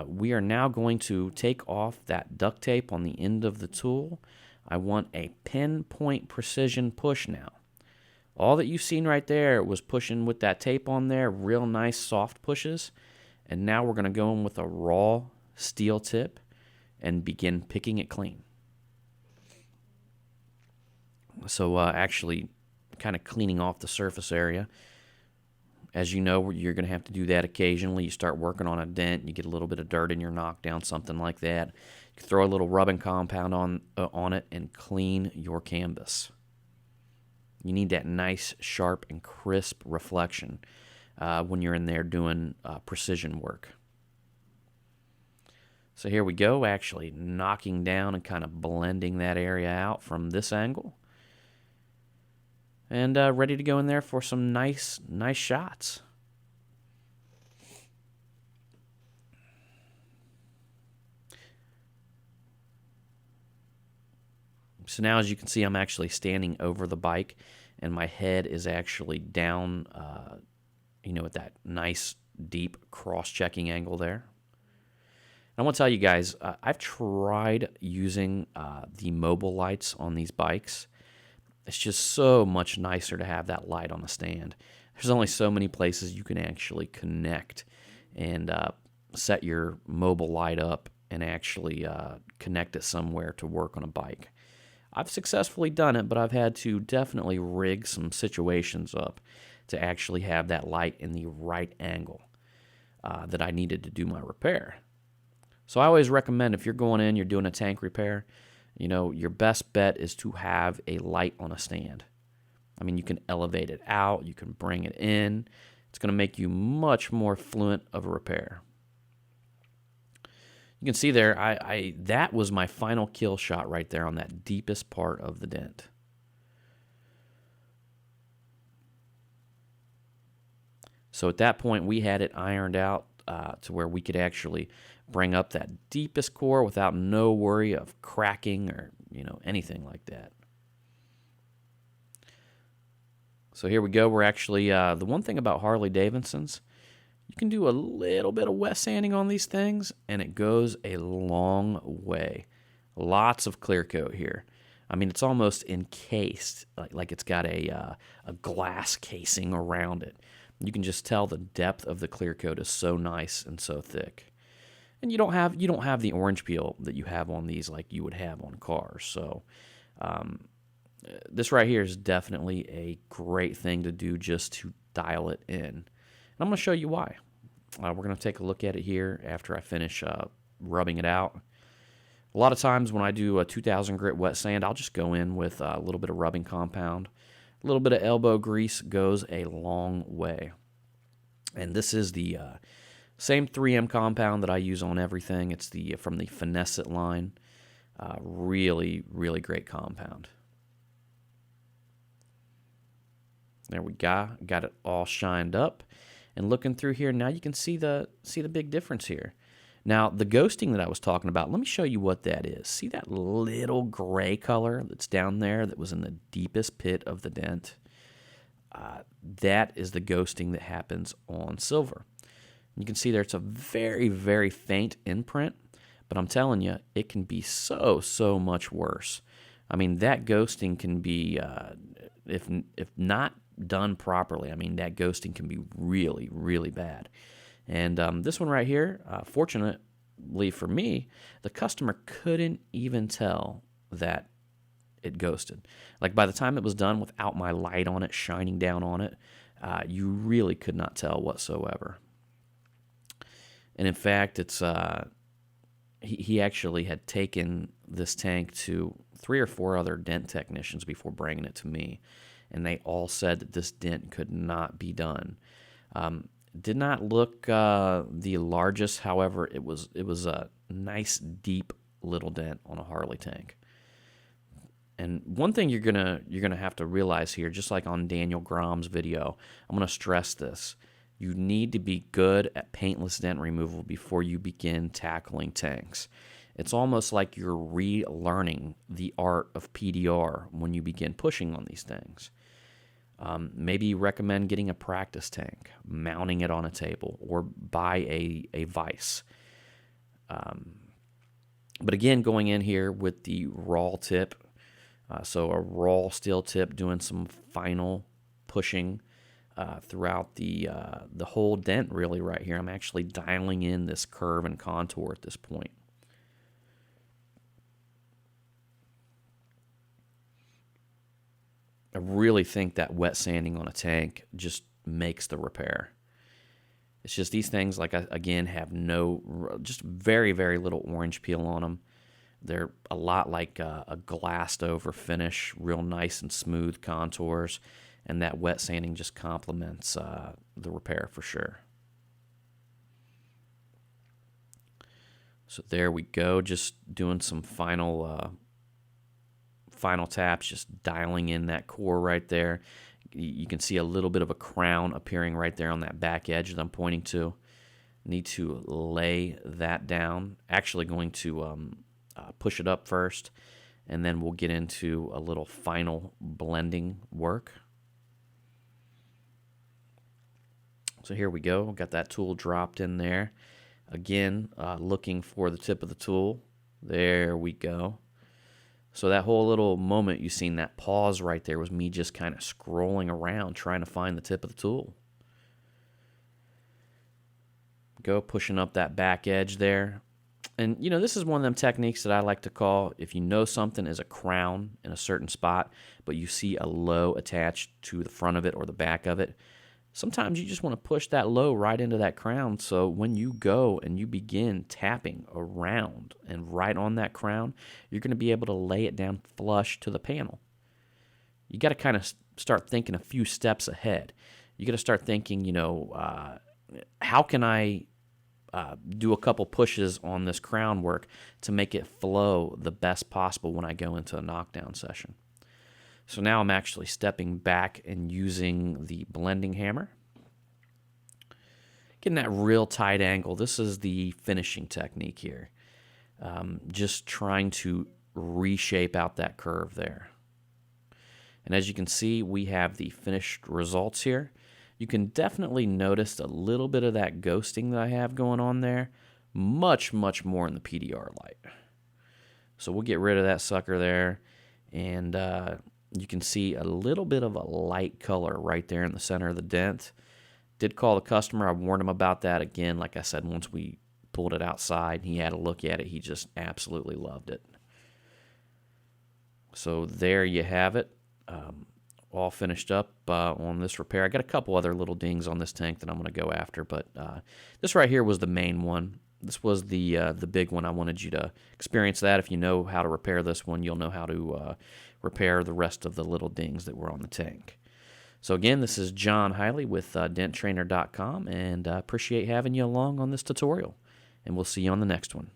we are now going to take off that duct tape on the end of the tool. I want a pinpoint precision push now. All that you've seen right there was pushing with that tape on there, real nice soft pushes. And now we're going to go in with a raw steel tip and begin picking it clean. So actually kind of cleaning off the surface area. As you know, you're going to have to do that occasionally. You start working on a dent, you get a little bit of dirt in your knockdown, something like that. You throw a little rubbing compound on it and clean your canvas. You need that nice, sharp, and crisp reflection when you're in there doing precision work. So here we go, actually knocking down and kind of blending that area out from this angle. And ready to go in there for some nice shots. So now, as you can see, I'm actually standing over the bike, and my head is actually down, at that nice, deep cross-checking angle there. I want to tell you guys, I've tried using the mobile lights on these bikes. It's just so much nicer to have that light on the stand. There's only so many places you can actually connect and set your mobile light up and actually connect it somewhere to work on a bike. I've successfully done it, but I've had to definitely rig some situations up to actually have that light in the right angle that I needed to do my repair. So I always recommend, if you're going in, you're doing a tank repair, your best bet is to have a light on a stand. I mean, you can elevate it out, you can bring it in. It's going to make you much more fluent of a repair. You can see there, that was my final kill shot right there on that deepest part of the dent. So at that point, we had it ironed out to where we could actually bring up that deepest core without no worry of cracking or anything like that. So here we go. We're actually the one thing about Harley Davidsons, you can do a little bit of wet sanding on these things, and it goes a long way. Lots of clear coat here. I mean, it's almost encased, like it's got a glass casing around it. You can just tell the depth of the clear coat is so nice and so thick. And you don't have the orange peel that you have on these like you would have on cars. So this right here is definitely a great thing to do just to dial it in. And I'm going to show you why. We're going to take a look at it here after I finish rubbing it out. A lot of times when I do a 2000 grit wet sand, I'll just go in with a little bit of rubbing compound. A little bit of elbow grease goes a long way. And this is the same 3M compound that I use on everything. It's from the Finesse It line. Really, really great compound. There we go. Got it all shined up. And looking through here, now you can see the big difference here. Now, the ghosting that I was talking about, let me show you what that is. See that little gray color that's down there that was in the deepest pit of the dent? That is the ghosting that happens on silver. You can see there it's a very, very faint imprint, but I'm telling you, it can be so much worse. I mean, that ghosting can be, if not done properly, I mean, that ghosting can be really, really bad. And this one right here, fortunately for me, the customer couldn't even tell that it ghosted. Like, by the time it was done without my light on it, shining down on it, you really could not tell whatsoever. And in fact, it's he actually had taken this tank to 3 or 4 other dent technicians before bringing it to me, and they all said that this dent could not be done. Did not look the largest, however, it was a nice deep little dent on a Harley tank. And one thing you're gonna have to realize here, just like on Daniel Grom's video, I'm gonna stress this. You need to be good at paintless dent removal before you begin tackling tanks. It's almost like you're relearning the art of PDR when you begin pushing on these things. Maybe you recommend getting a practice tank, mounting it on a table, or buy a vise. But again, going in here with the raw tip, so a raw steel tip, doing some final pushing throughout the whole dent really right here. I'm actually dialing in this curve and contour at this point. I really think that wet sanding on a tank just makes the repair. It's just these things, like, again, have just very, very little orange peel on them. They're a lot like a glassed over finish, real nice and smooth contours, and that wet sanding just complements the repair for sure. So there we go, just doing some final taps, just dialing in that core right there. You can see a little bit of a crown appearing right there on that back edge that I'm pointing to. Need to lay that down. Actually going to push it up first, and then we'll get into a little final blending work. So here we go. Got that tool dropped in there. Again, looking for the tip of the tool. There we go. So that whole little moment you seen, that pause right there, was me just kind of scrolling around trying to find the tip of the tool. Go pushing up that back edge there. And, you know, this is one of them techniques that I like to call, if you know something is a crown in a certain spot, but you see a low attached to the front of it or the back of it, sometimes you just want to push that low right into that crown, so when you go and you begin tapping around and right on that crown, you're going to be able to lay it down flush to the panel. You got to kind of start thinking a few steps ahead. You got to start thinking, you know, how can I do a couple pushes on this crown work to make it flow the best possible when I go into a knockdown session. So now I'm actually stepping back and using the blending hammer. Getting that real tight angle. This is the finishing technique here. Just trying to reshape out that curve there. And as you can see, we have the finished results here. You can definitely notice a little bit of that ghosting that I have going on there. Much, much more in the PDR light. So we'll get rid of that sucker there. And you can see a little bit of a light color right there in the center of the dent. Did call the customer. I warned him about that. Again, like I said, once we pulled it outside, he had a look at it. He just absolutely loved it. So there you have it. All finished up on this repair. I got a couple other little dings on this tank that I'm going to go after, but this right here was the main one. This was the big one. I wanted you to experience that. If you know how to repair this one, you'll know how to repair the rest of the little dings that were on the tank. So again, this is John Harley with DentTrainer.com, and appreciate having you along on this tutorial. And we'll see you on the next one.